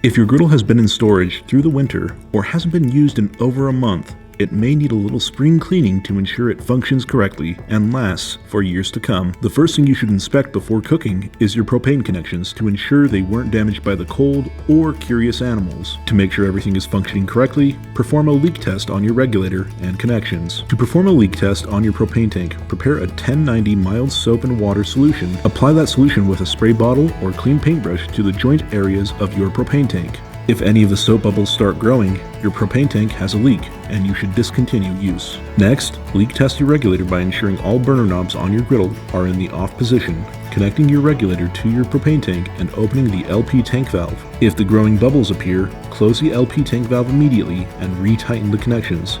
If your griddle has been in storage through the winter or hasn't been used in over a month, it may need a little spring cleaning to ensure it functions correctly and lasts for years to come. The first thing you should inspect before cooking is your propane connections to ensure they weren't damaged by the cold or curious animals. To make sure everything is functioning correctly, perform a leak test on your regulator and connections. To perform a leak test on your propane tank, prepare a 1090 mild soap and water solution. Apply that solution with a spray bottle or clean paintbrush to the joint areas of your propane tank. If any of the soap bubbles start growing, your propane tank has a leak and you should discontinue use. Next, leak test your regulator by ensuring all burner knobs on your griddle are in the off position, connecting your regulator to your propane tank and opening the LP tank valve. If the growing bubbles appear, close the LP tank valve immediately and retighten the connections.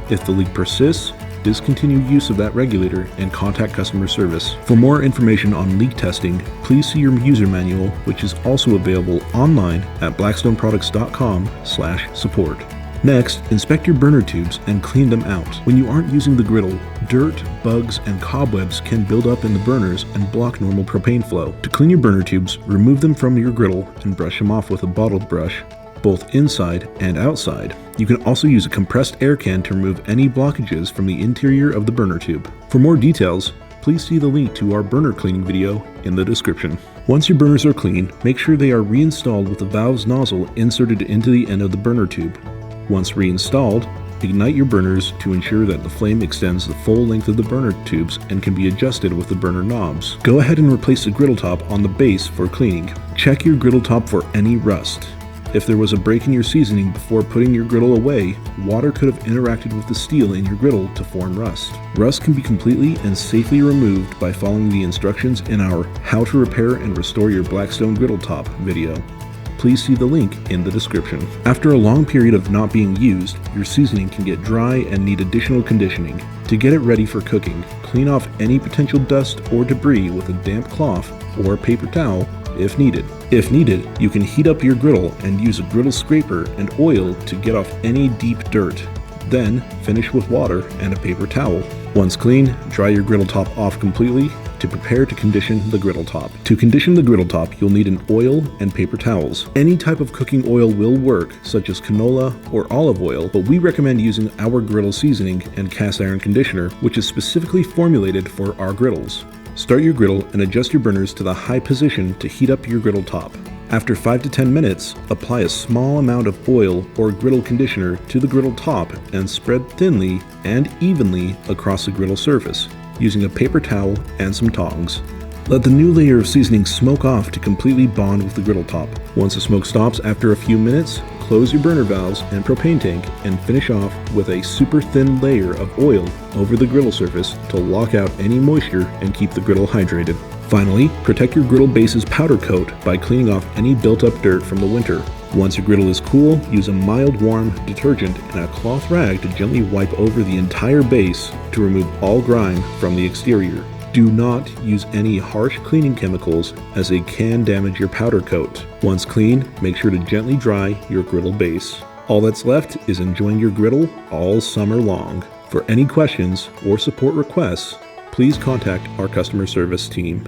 If the leak persists, discontinue use of that regulator and contact customer service. For more information on leak testing, please see your user manual, which is also available online at blackstoneproducts.com/support. Next, inspect your burner tubes and clean them out. When you aren't using the griddle, dirt, bugs, and cobwebs can build up in the burners and block normal propane flow. To clean your burner tubes, remove them from your griddle and brush them off with a bottled brush, both inside and outside. You can also use a compressed air can to remove any blockages from the interior of the burner tube. For more details, please see the link to our burner cleaning video in the description. Once your burners are clean, make sure they are reinstalled with the valve's nozzle inserted into the end of the burner tube. Once reinstalled, ignite your burners to ensure that the flame extends the full length of the burner tubes and can be adjusted with the burner knobs. Go ahead and replace the griddle top on the base for cleaning. Check your griddle top for any rust. If there was a break in your seasoning before putting your griddle away, water could have interacted with the steel in your griddle to form rust. Rust can be completely and safely removed by following the instructions in our How to Repair and Restore Your Blackstone Griddle Top video. Please see the link in the description. After a long period of not being used, your seasoning can get dry and need additional conditioning. To get it ready for cooking, clean off any potential dust or debris with a damp cloth or paper towel if needed. If needed, you can heat up your griddle and use a griddle scraper and oil to get off any deep dirt. Then, finish with water and a paper towel. Once clean, dry your griddle top off completely to prepare to condition the griddle top. To condition the griddle top, you'll need an oil and paper towels. Any type of cooking oil will work, such as canola or olive oil, but we recommend using our griddle seasoning and cast iron conditioner, which is specifically formulated for our griddles. Start your griddle and adjust your burners to the high position to heat up your griddle top. After 5 to 10 minutes, apply a small amount of oil or griddle conditioner to the griddle top and spread thinly and evenly across the griddle surface, using a paper towel and some tongs. Let the new layer of seasoning smoke off to completely bond with the griddle top. Once the smoke stops after a few minutes, close your burner valves and propane tank and finish off with a super thin layer of oil over the griddle surface to lock out any moisture and keep the griddle hydrated. Finally, protect your griddle base's powder coat by cleaning off any built-up dirt from the winter. Once your griddle is cool, use a mild warm detergent and a cloth rag to gently wipe over the entire base to remove all grime from the exterior. Do not use any harsh cleaning chemicals as they can damage your powder coat. Once clean, make sure to gently dry your griddle base. All that's left is enjoying your griddle all summer long. For any questions or support requests, please contact our customer service team.